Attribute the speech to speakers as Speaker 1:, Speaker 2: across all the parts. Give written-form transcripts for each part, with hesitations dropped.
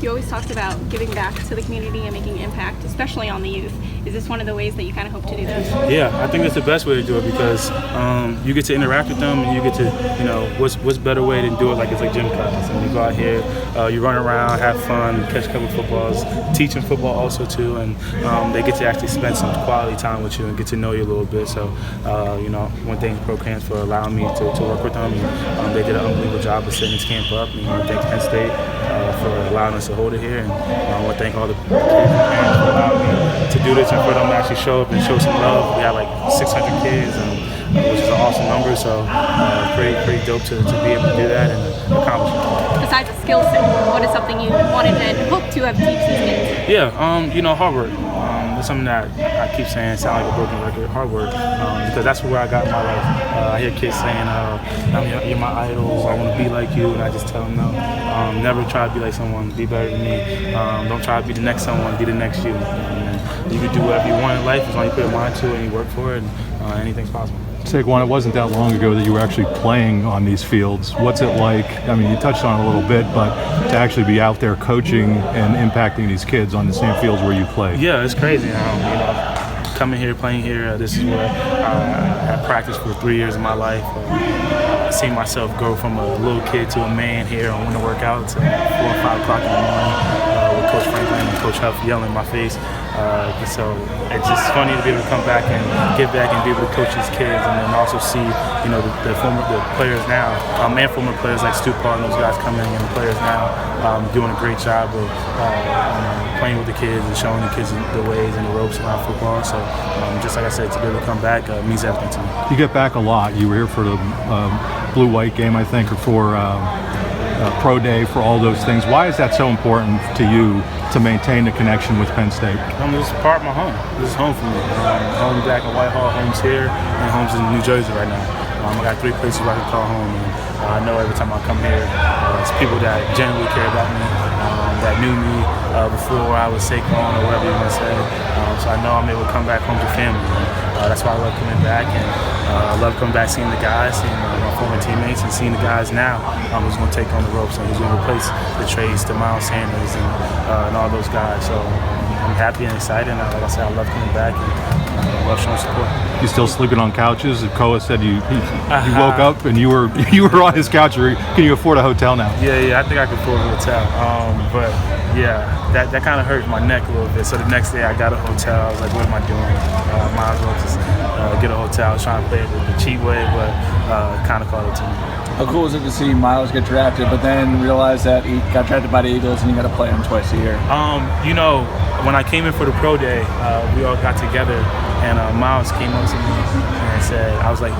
Speaker 1: you always talked about giving back to the community and making an impact, especially on the youth. Is this one of the ways that you kind of hope to do that?
Speaker 2: Yeah, I think that's the best way to do it because you get to interact with them and you get to, what's better way than do it like it's like gym class. And you go out here, you run around, have fun, catch a couple footballs, teaching football also too, and they get to actually spend some quality time with you and get to know you a little bit. So, one thing ProCamp for allowing me to work with them. And, they did an unbelievable job of setting this camp up. And, I thank Penn State for allowing us to hold it here. And I want to thank all the kids and parents for allowing me to do this and for them to actually show up and show some love. We had like 600 kids, which is an awesome number. So pretty dope to be able to do that and accomplish it.
Speaker 1: Besides the skill set, what is something you wanted and hope to have teach these kids?
Speaker 2: Yeah, hard work. That's something that I keep saying, sound like a broken record, hard work, because that's where I got in my life. I hear kids saying, you're my idols, I want to be like you, and I just tell them no. Never try to be like someone, be better than me. Don't try to be the next someone, be the next you. You can do whatever you want in life as long as you put your mind to it and you work for it, and anything's possible.
Speaker 3: Saquon, it wasn't that long ago that you were actually playing on these fields. What's it like? I mean, you touched on it a little bit, but to actually be out there coaching and impacting these kids on the same fields where you play.
Speaker 2: Yeah, it's crazy. Coming here, playing here, this is where I practiced for 3 years of my life. Seeing myself go from a little kid to a man here on winter workouts at 4 or 5 o'clock in the morning with Coach Franklin and Coach Huff yelling in my face. So it's just funny to be able to come back and give back and be able to coach these kids, and then also see, the players now, and former players like Stu Paul and those guys coming in, and the players now doing a great job of playing with the kids and showing the kids the ways and the ropes around football. So just like I said, to be able to come back means everything to me.
Speaker 3: You get back a lot. You were here for the blue-white game, I think, or for Pro Day, for all those things. Why is that so important to you to maintain the connection with Penn State?
Speaker 2: This is part of my home. This is home for me. Home back in Whitehall, home's here, and home's in New Jersey right now. I got 3 places where I can call home, and I know every time I come here, it's people that genuinely care about me, that knew me before I was Saquon or whatever you want to say. So I know I'm able to come back home to family. That's why I love coming back, and I love coming back, seeing the guys, seeing my former teammates, and seeing the guys now who's going to take on the ropes and who's going to replace the Trace, the Miles Sanders, and all those guys. So I'm happy and excited. And like I said, I love coming back and love showing support.
Speaker 3: You still sleeping on couches? Koa said you woke up and you were on his couch. Or can you afford a hotel now?
Speaker 2: Yeah, I think I can afford a hotel. But yeah, that kind of hurt my neck a little bit. So the next day I got a hotel. I was like, what am I doing? Might as well just get a hotel. I was trying to play it the cheap way, but kind of called it to me.
Speaker 4: How cool is it to see Miles get drafted, but then realize that he got drafted by the Eagles and you got to play him twice a year?
Speaker 2: When I came in for the Pro Day, we all got together, and Miles came up to me and said, I was like,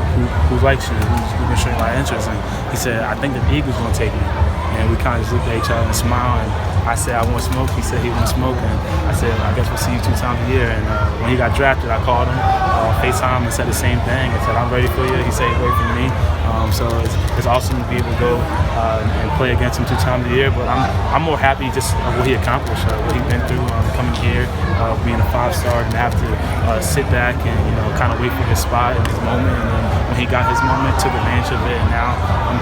Speaker 2: who likes you? Who's going to show you my interest? And he said, I think the Eagles going to take me. And we kind of just looked at each other and smiled. And I said, I want smoke. He said he want smoke. And I said, I guess we'll see you 2 times a year. And when he got drafted, I called him, FaceTime, and said the same thing. I said, I'm ready for you. He said, he's ready for me. So it's awesome to be able to go and play against him 2 times a year. But I'm more happy just of what he accomplished, what he's been through, coming here, being a 5-star, and have to sit back and kind of wait for his spot in his moment. And then when he got his moment, took advantage of it. And now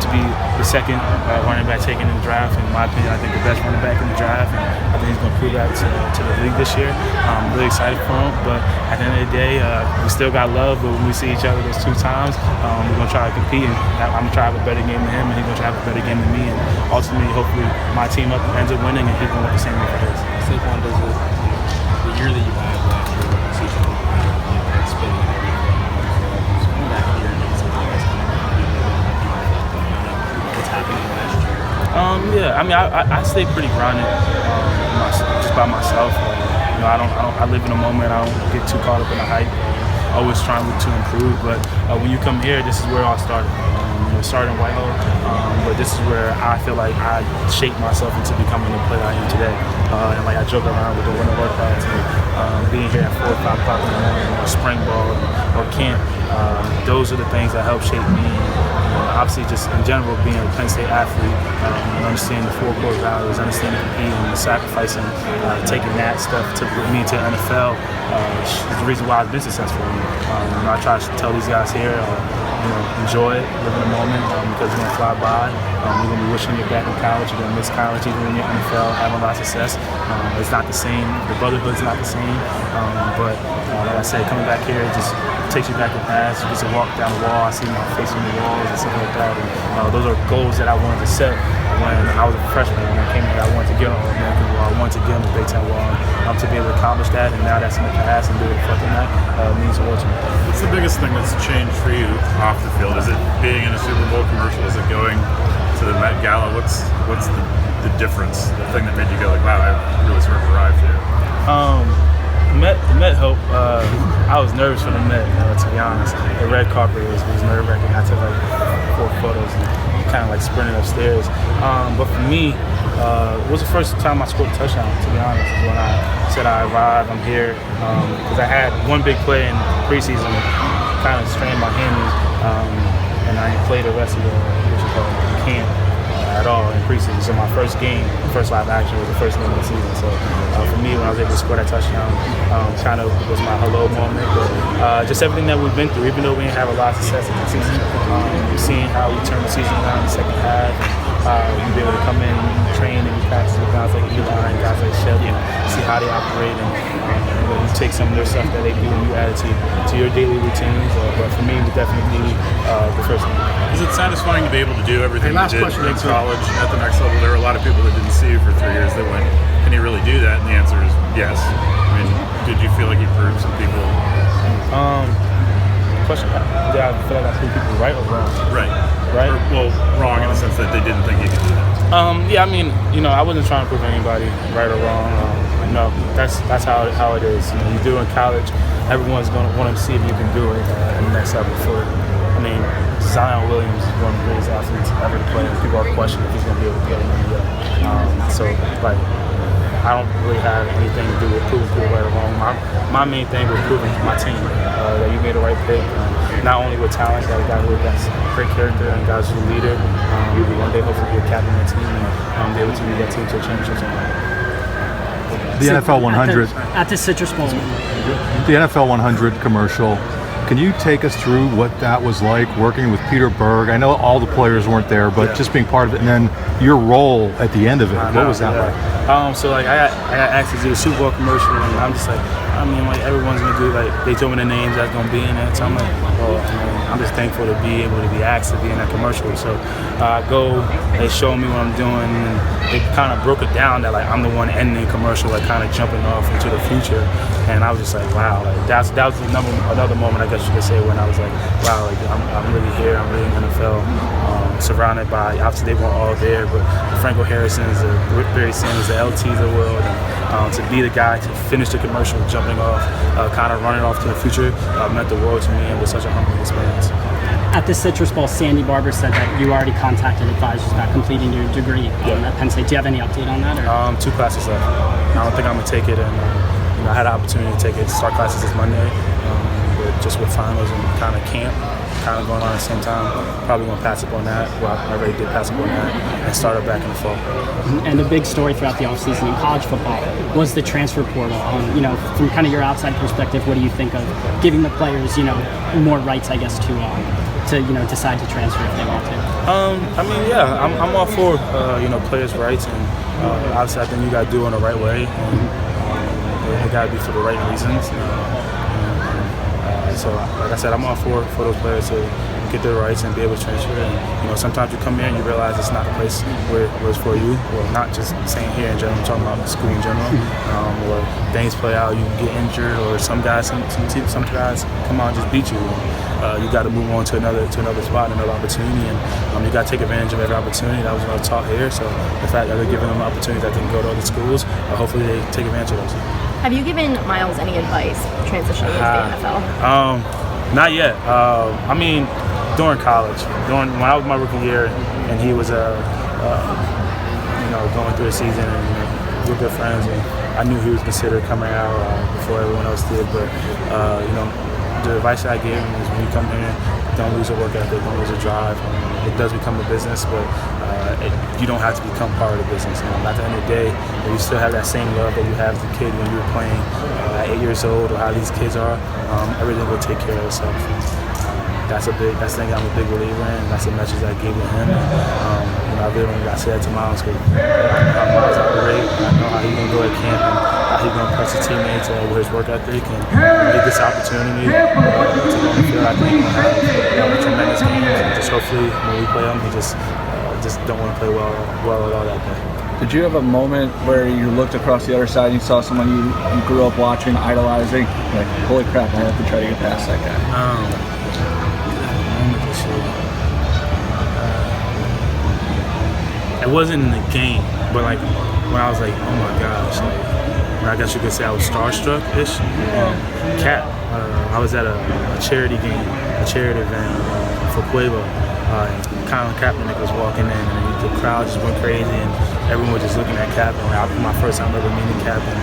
Speaker 2: to be the second running back taken in the draft, in my opinion, I think the best running back in the draft. And I think he's going to prove that to the league this year. I'm really excited for him. But at the end of the day, we still got love. But when we see each other those 2 times, we're going to try to compete. And I'm going to try to have a better game than him, and he's going to try to have a better game than me. And ultimately, hopefully, my team ends up winning, and he's going to want the same way for his.
Speaker 5: Saquon, does the year that you had last year, the season, spinning and everything, just coming back here and getting some guys coming around, what's happening last year?
Speaker 2: Yeah, I mean, I stay pretty grounded, just by myself. I live in the moment. I don't get too caught up in the hype. Always trying to improve, but when you come here, this is where it all started. Started in Whitehall, but this is where I feel like I shaped myself into becoming the player I am today. And like I joke around with the winter workouts and being here at 4 or 5 o'clock in the morning, or spring ball or camp. Those are the things that help shape me. Obviously, just in general, being a Penn State athlete, and understanding the 4 core values, understanding competing, and sacrificing, taking that stuff to put me to the NFL is the reason why I've been successful. I try to tell these guys here. enjoy it, live in the moment, because it's gonna fly by. You're gonna be wishing you're back in college. You're gonna miss college even when you're in the NFL, having a lot of success. It's not the same. The brotherhood's not the same. But like I said, coming back here, it just takes you back in the past. You get to walk down the wall. I see my face on the walls and stuff like that. And those are goals that I wanted to set when I was a freshman. When I came here, I wanted to get on the American wall. I wanted to get on the Big Ten wall. To be able to accomplish that, and now that's in the past, and do it fucking that means the world to me.
Speaker 6: What's the biggest thing that's changed for you off the field? Is it being in a Super Bowl commercial? Is it going to the Met Gala? What's the difference? The thing that made you go like, wow, I really sort of arrived here.
Speaker 2: The Met helped. I was nervous for the Met, to be honest. The red carpet was nerve-wracking. I took like 4 photos and kind of like sprinted upstairs. But for me, it was the first time I scored a touchdown, to be honest, is when I said I arrived, I'm here. Because I had one big play in preseason, kind of strained my hammies, and I didn't play the rest of the camp at all in preseason. So my first game, first live action, was the first game of the season. So for me, when I was able to score that touchdown, kind of was my hello moment. But just everything that we've been through, even though we didn't have a lot of success in the season, seeing how we turned the season around in the second half. You'd be able to come in and train and practice with guys like Eli and guys like Shelby and see how they operate, and you take some of their stuff that they do and you add it to your daily routines. But for me, it was definitely the first thing.
Speaker 6: Is it satisfying to be able to do everything you did in college at the next level? There were a lot of people that didn't see you for 3 years that went, can you really do that? And the answer is yes. I mean, did you feel like you proved some people?
Speaker 2: Question. Yeah, I feel like I proved people right or wrong.
Speaker 6: Right.
Speaker 2: Right?
Speaker 6: Well, wrong in the sense that they didn't think you could do that.
Speaker 2: Yeah, I mean, I wasn't trying to prove anybody right or wrong. That's how it is. You do in college, everyone's going to want to see if you can do it in the next level. Zion Williams is one of the greatest athletes ever to play, and people are questioning if he's going to be able to get it. So, I don't really have anything to do with proving people right or wrong. My main thing was proving to my team that you made the right pick. Not only with talent, that a guy who has great character and guys who's a leader. One day hopefully be a captain of the team and be able to lead that team to a championship.
Speaker 3: The NFL 100.
Speaker 7: At the Citrus Bowl.
Speaker 3: The NFL 100 commercial. Can you take us through what that was like working with Peter Berg? I know all the players weren't there, but just being part of it, and then your role at the end of it. What was that like?
Speaker 2: So I got asked to do a Super Bowl commercial, and I'm just like, everyone's gonna do, they told me the names that's gonna be in it. So I'm like, I'm just thankful to be able to be asked to be in that commercial. So I go, they show me what I'm doing, and they kind of broke it down that I'm the one ending the commercial, kind of jumping off into the future. And I was just like, wow, that was another moment, I guess you could say, when I was like, wow, I'm really here, I'm really in the NFL, surrounded by, obviously they weren't all there, but the Franco Harrisons, the Barry Sanders, the LTs of the world, and to be the guy to finish the commercial, jumping off, kind of running off to the future, meant the world to me, and was such a humbling experience.
Speaker 7: At the Citrus Bowl, Sandy Barber said that you already contacted advisors about completing your degree at Penn State. Do you have any update on that? Or?
Speaker 2: 2 classes left. I don't think I'm going to take it, and I had an opportunity to take it, start classes this Monday, but just with finals and kind of camp, kind of going on at the same time, probably going to pass up on that. Well, I already did pass up on that, and start it back in the fall.
Speaker 7: And the big story throughout the offseason in college football was the transfer portal. From kind of your outside perspective, what do you think of giving the players, more rights, I guess, to decide to transfer if they want to?
Speaker 2: I'm all for players' rights, and obviously I think you got to do it in the right way, and it got to be for the right reasons. So, like I said, I'm all for those players to get their rights and be able to transfer. And sometimes you come here and you realize it's not a place where it's for you. Well, not just saying here in general, I'm talking about the school in general. Or things play out, you get injured, or some guys come out and just beat you. You got to move on to another spot, another opportunity, and you got to take advantage of every opportunity. That was what I was taught here. So the fact that they're giving them opportunities that they can go to other schools, hopefully they take advantage of those.
Speaker 8: Have you given Miles any advice transitioning into the NFL?
Speaker 2: Not yet. During college, when I was my rookie year, and he was going through the season, and we were good friends, and I knew he was considered coming out before everyone else did. But the advice that I gave him is, when you come here, don't lose your work ethic, don't lose your drive. It does become a business, but you don't have to become part of the business. At the end of the day, if you still have that same love that you have as a kid when you were playing at 8 years old, or how these kids are, everything will take care of itself. that's the thing I'm a big believer in. That's the message I gave to him. I really only got to say that to Miles because I know how Miles operates. I know how he's gonna go at camp and how he's gonna press his teammates with his work ethic and get this opportunity to go on the field. I think he's gonna have tremendous games. And just hopefully when we play him, he just don't want to play well at all that day.
Speaker 4: Did you have a moment where you looked across the other side and you saw someone you grew up watching, idolizing, like, holy crap, I have to try to get past that guy?
Speaker 2: Moment this year. It wasn't in the game, but like when I was like, oh my gosh, like, when I guess you could say I was starstruck-ish. Cap, I was at a charity game, a charity event for Pueblo. Colin Kaepernick was walking in, and the crowd just went crazy, and everyone was just looking at Cap. And it was my first time ever meeting Cap, and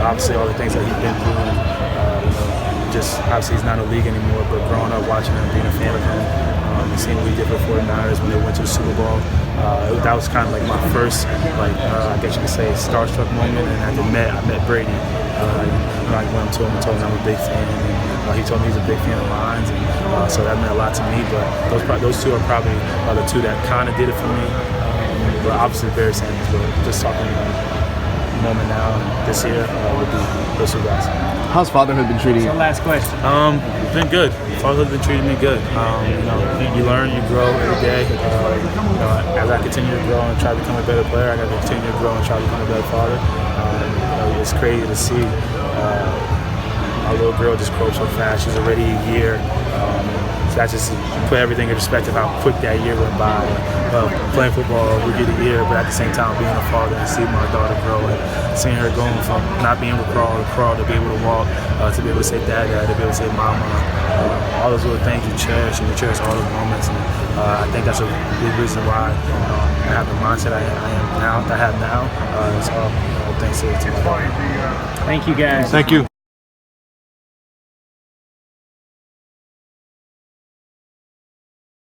Speaker 2: obviously all the things that he's been through, and just obviously he's not in the league anymore. But growing up watching him, being a fan of him, and seeing what he did for the 49ers when they went to the Super Bowl, that was kind of like my first, I guess you could say, starstruck moment. And I met Brady. I went to him and told him I'm a big fan, and he told me he's a big fan of mine, and so that meant a lot to me. But those two are probably the two that kind of did it for me. But obviously Barry Sanders, but just talking moment now and this year would be those two guys.
Speaker 5: How's fatherhood been treating you?
Speaker 7: So last question.
Speaker 2: It's been good. Fatherhood's been treating me good. You learn, you grow every day. As I continue to grow and try to become a better player, I got to continue to grow and try to become a better father. It's crazy to see our little girl just grow up so fast. She's already a year. So that just put everything in perspective how quick that year went by. Playing football, we get a year, but at the same time being a father and seeing my daughter grow and seeing her going from not being able to crawl to be able to walk, to be able to say dad, to be able to say mama. All those little things you cherish, and you cherish all those moments. And I think that's a big reason why I have the mindset I have now. It's all thanks to my daughter.
Speaker 7: Thank you guys.
Speaker 3: Thank you.